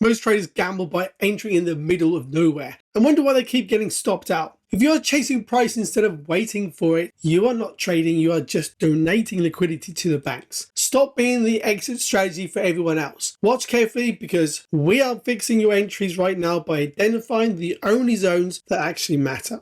Most traders gamble by entering in the middle of nowhere and wonder why they keep getting stopped out. If you are chasing price instead of waiting for it, you are not trading, you are just donating liquidity to the banks. Stop being the exit strategy for everyone else. Watch carefully because we are fixing your entries right now by identifying the only zones that actually matter.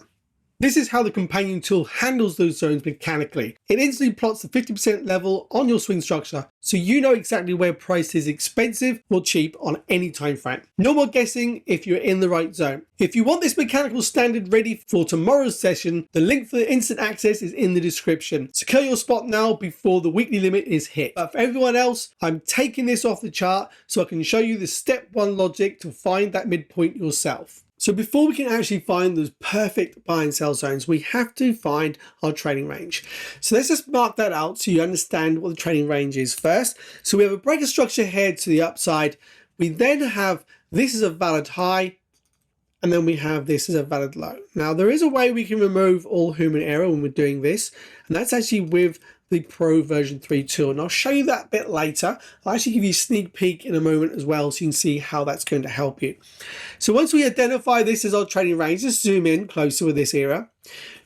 This is how the companion tool handles those zones mechanically. It instantly plots the 50% level on your swing structure, so you know exactly where price is expensive or cheap on any time frame. No more guessing if you're in the right zone. If you want this mechanical standard ready for tomorrow's session, the link for the instant access is in the description. Secure your spot now before the weekly limit is hit. But for everyone else, I'm taking this off the chart so I can show you the step 1 logic to find that midpoint yourself. So before we can actually find those perfect buy and sell zones, we have to find our trading range. So let's just mark that out so you understand what the trading range is first. So we have a breaker structure here to the upside. We then have this is a valid high, and then we have this as a valid low. Now there is a way we can remove all human error when we're doing this, and that's actually with the Pro version 3 tool, and I'll show you that a bit later. I'll actually give you a sneak peek in a moment as well so you can see how that's going to help you. So once we identify this as our trading range, let's zoom in closer with this era.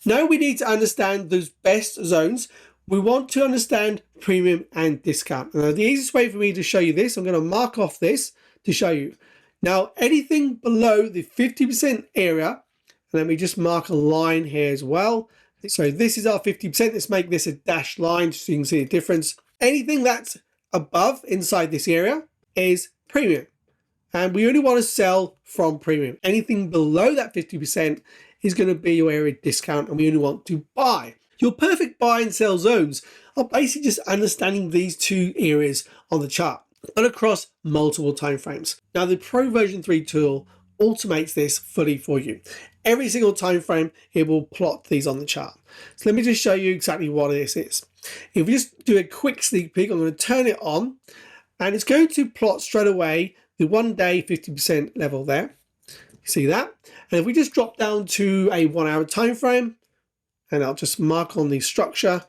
Now we need to understand those best zones. We want to understand premium and discount. Now the easiest way for me to show you this, I'm going to mark off this to show you. Now anything below the 50% area, and let me just mark a line here as well. So this is our 50%. Let's make this a dashed line so you can see the difference. Anything that's above inside this area is premium. And we only want to sell from premium. Anything below that 50% is going to be your area discount, and we only want to buy. Your perfect buy and sell zones are basically just understanding these two areas on the chart, but across multiple time frames. Now the Pro version 3 tool automates this fully for you. Every single time frame it will plot these on the chart. So let me just show you exactly what this is. If we just do a quick sneak peek, I'm going to turn it on and it's going to plot straight away the 1 day 50% level there. You see that? And if we just drop down to a 1 hour time frame, and I'll just mark on the structure,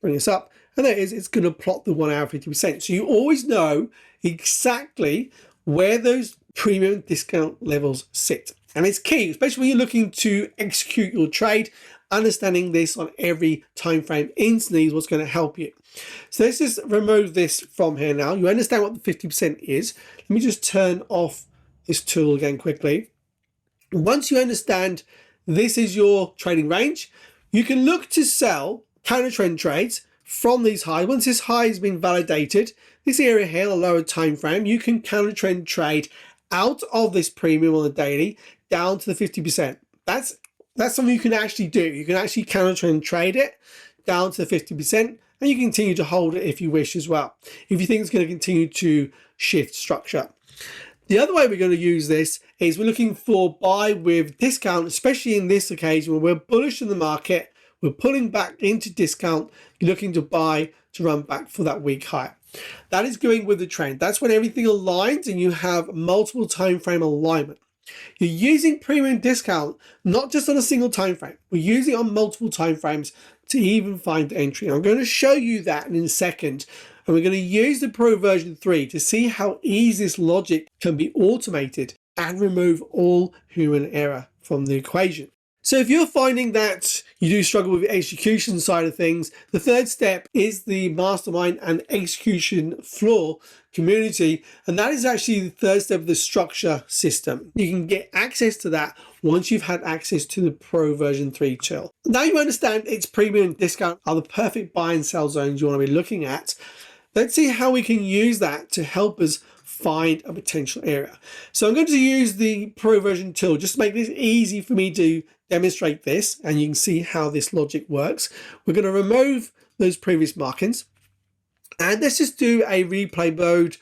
bring this up, and there it is, it's going to plot the 1 hour 50%. So you always know exactly where those premium discount levels sit. And it's key, especially when you're looking to execute your trade. Understanding this on every time frame instantly is what's going to help you. So let's just remove this from here now. You understand what the 50% is. Let me just turn off this tool again quickly. Once you understand this is your trading range, you can look to sell counter trend trades from these highs. Once this high has been validated, this area here, the lower time frame, you can counter trend trade out of this premium on the daily down to the 50%. That's something you can actually do. You can actually counter trend trade it down to the 50%, and you can continue to hold it if you wish as well, if you think it's going to continue to shift structure. The other way we're going to use this is we're looking for buy with discount, especially in this occasion when we're bullish in the market, we're pulling back into discount, you're looking to buy to run back for that week high. That is going with the trend. That's when everything aligns and you have multiple time frame alignment. You're using premium discount not just on a single time frame. We're using it on multiple time frames to even find the entry. I'm going to show you that in a second, and we're going to use the Pro version 3 to see how easy this logic can be automated and remove all human error from the equation. So if you're finding that you do struggle with the execution side of things, the third step is the mastermind and execution floor community. And that is actually the third step of the structure system. You can get access to that once you've had access to the Pro version 3 tool. Now you understand its premium discount are the perfect buy and sell zones you want to be looking at. Let's see how we can use that to help us find a potential area. So I'm going to use the Pro version tool just to make this easy for me to demonstrate this, and you can see how this logic works. We're going to remove those previous markings, and let's just do a replay mode,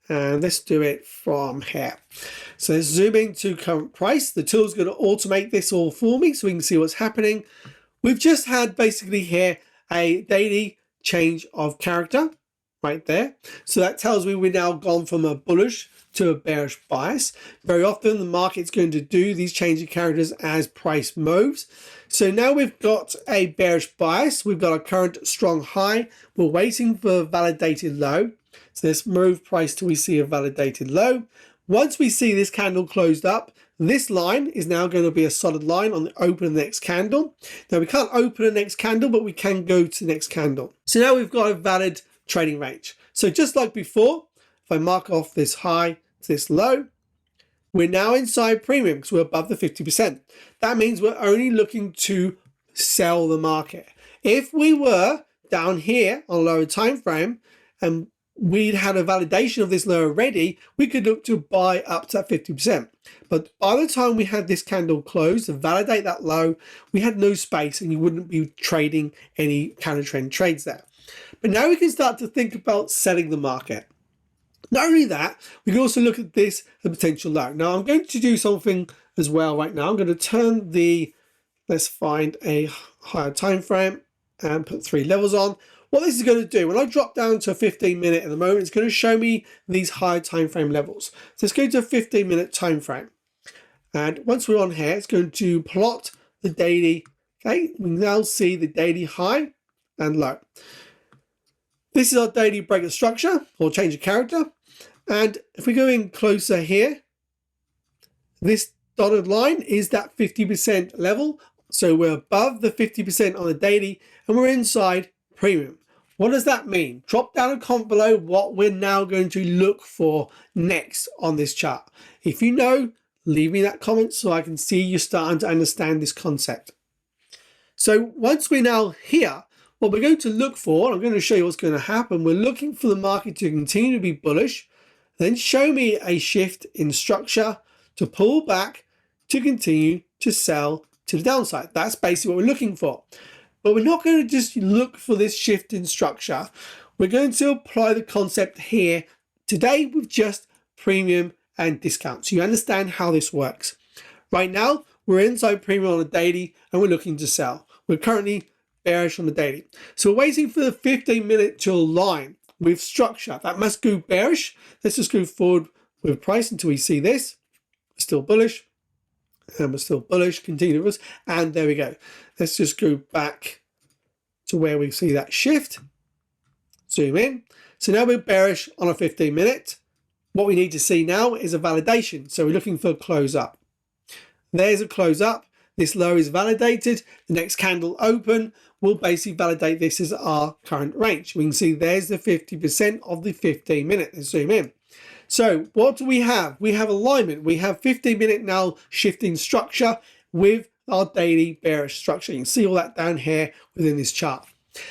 and let's do it from here. So let's zoom into current price. The tool's going to automate this all for me so we can see what's happening. We've just had basically here a daily change of character right there. So that tells me we've now gone from a bullish to a bearish bias. Very often the market's going to do these change of characters as price moves. So now we've got a bearish bias. We've got a current strong high. We're waiting for a validated low. So let's move price till we see a validated low. Once we see this candle closed up, this line is now going to be a solid line on the open of the next candle. Now we can't open the next candle, but we can go to the next candle. So now we've got a valid trading range. So just like before, if I mark off this high to this low, we're now inside premium because we're above the 50%. That means we're only looking to sell the market. If we were down here on a lower time frame and we'd had a validation of this low already, we could look to buy up to that 50%. But by the time we had this candle closed to validate that low, we had no space and you wouldn't be trading any counter trend trades there. But now we can start to think about selling the market. Not only that, we can also look at this as a potential low. Now I'm going to do something as well right now. I'm going to turn let's find a higher time frame and put 3 levels on. What this is going to do, when I drop down to a 15-minute at the moment, it's going to show me these higher time frame levels. So let's go to a 15-minute time frame. And once we're on here, it's going to plot the daily. Okay, we now see the daily high and low. This is our daily break of structure or change of character. And if we go in closer here, this dotted line is that 50% level. So we're above the 50% on the daily and we're inside premium. What does that mean? Drop down a comment below what we're now going to look for next on this chart. If you know, leave me that comment so I can see you starting to understand this concept. So once we're now here, what we're going to look for, I'm going to show you what's going to happen. We're looking for the market to continue to be bullish, then show me a shift in structure to pull back to continue to sell to the downside. That's basically what we're looking for. But we're not going to just look for this shift in structure. We're going to apply the concept here today with just premium and discount. So you understand how this works. Right now, we're inside premium on the daily and we're looking to sell. We're currently bearish on the daily. So we're waiting for the 15-minute to align with structure. That must go bearish. Let's just go forward with price until we see this. We're still bullish. And we're still bullish, continuous, and there we go. Let's just go back to where we see that shift. Zoom in. So now we're bearish on a 15-minute. What we need to see now is a validation. So we're looking for a close up. There's a close up. This low is validated. The next candle open will basically validate this as our current range. We can see there's the 50% of the 15-minute. Let's zoom in. So what do we have? We have alignment. We have 15-minute now shifting structure with our daily bearish structure. You can see all that down here within this chart.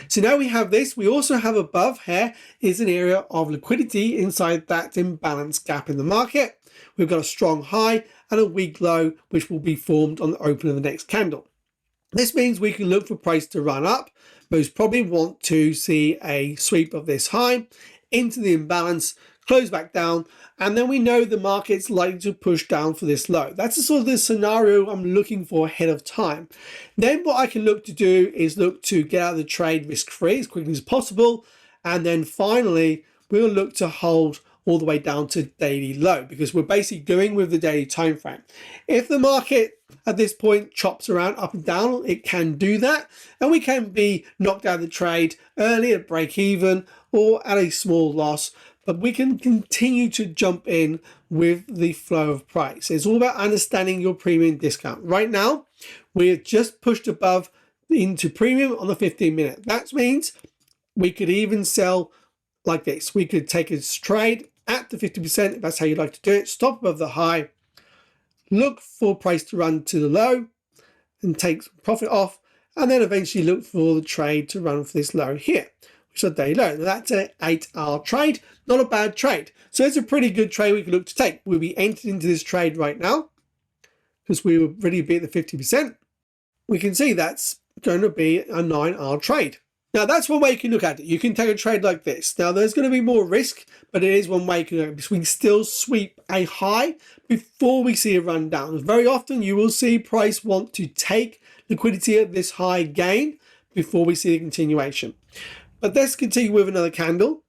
So now we have this. We also have above here is an area of liquidity inside that imbalance gap in the market. We've got a strong high and a weak low, which will be formed on the open of the next candle. This means we can look for price to run up. Most probably want to see a sweep of this high into the imbalance, close back down, and then we know the market's likely to push down for this low. That's the sort of the scenario I'm looking for ahead of time. Then what I can look to do is look to get out of the trade risk-free as quickly as possible, and then finally we'll look to hold all the way down to daily low because we're basically going with the daily time frame. If the market at this point chops around up and down, it can do that, and we can be knocked out of the trade early at break even or at a small loss. But we can continue to jump in with the flow of price. It's all about understanding your premium discount. Right now, we're just pushed above into premium on the 15-minute. That means we could even sell like this. We could take a trade at the 50%, if that's how you'd like to do it, stop above the high, look for price to run to the low and take some profit off, and then eventually look for the trade to run for this low here. So daily low. Now that's an 8-hour trade, not a bad trade. So it's a pretty good trade we can look to take. We'll be entered into this trade right now because we will already be at the 50%. We can see that's going to be a 9-hour trade. Now that's one way you can look at it. You can take a trade like this. Now there's going to be more risk, but it is one way you can look at it because we can still sweep a high before we see a run down. Very often you will see price want to take liquidity at this high gain before we see a continuation. But let's continue with another candle.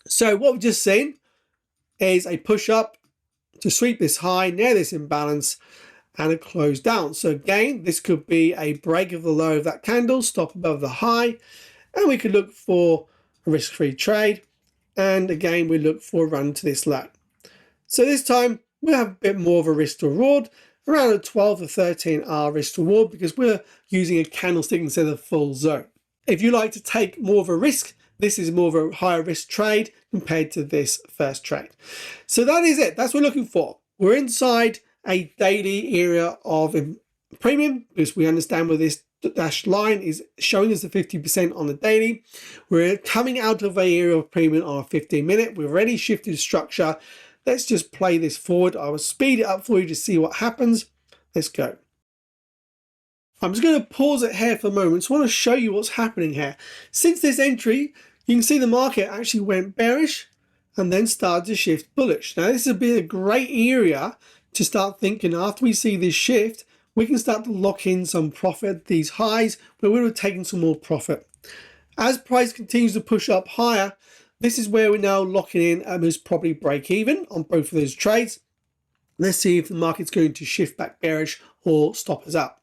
So what we've just seen is a push up to sweep this high near this imbalance and a close down. So again, this could be a break of the low of that candle, stop above the high, and we could look for a risk-free trade. And again, we look for a run to this low. So this time we have a bit more of a risk to reward, around a 12 to 13 hour risk to reward, because we're using a candlestick instead of full zone. If you like to take more of a risk, this is more of a higher risk trade compared to this first trade. So that is it. That's what we're looking for. We're inside a daily area of premium, because we understand where this dashed line is showing us the 50% on the daily. We're coming out of an area of premium on a 15-minute. We've already shifted structure. Let's just play this forward. I will speed it up for you to see what happens. Let's go. I'm just going to pause it here for a moment. Just want to show you what's happening here. Since this entry, you can see the market actually went bearish and then started to shift bullish. Now, this has been a great area to start thinking after we see this shift, we can start to lock in some profit at these highs where we would have taken some more profit. As price continues to push up higher, this is where we're now locking in at most probably break even on both of those trades. Let's see if the market's going to shift back bearish or stop us out.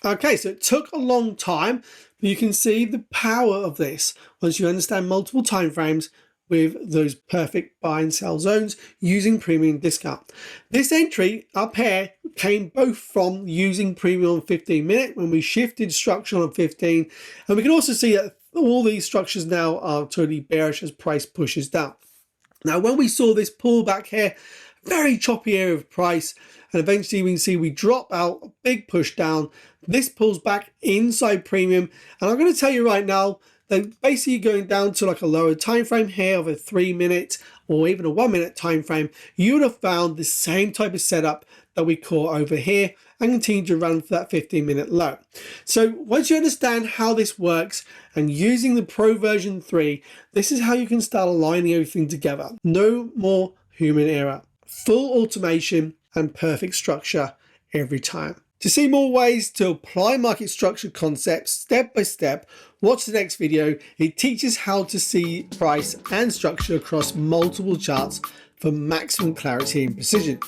Okay, so it took a long time, but you can see the power of this once you understand multiple time frames with those perfect buy and sell zones using premium discount. This entry up here came both from using premium on 15-minute when we shifted structure on 15, and we can also see that all these structures now are totally bearish as price pushes down. Now, when we saw this pullback here, very choppy area of price, and eventually we can see we drop out, a big push down. This pulls back inside premium, and I'm going to tell you right now that basically going down to like a lower time frame here of a 3-minute or even a 1-minute time frame, you would have found the same type of setup that we caught over here and continue to run for that 15-minute low. So once you understand how this works and using the Pro version 3, this is how you can start aligning everything together. No more human error. Full automation and perfect structure every time. To see more ways to apply market structure concepts step by step, watch the next video. It teaches how to see price and structure across multiple charts for maximum clarity and precision.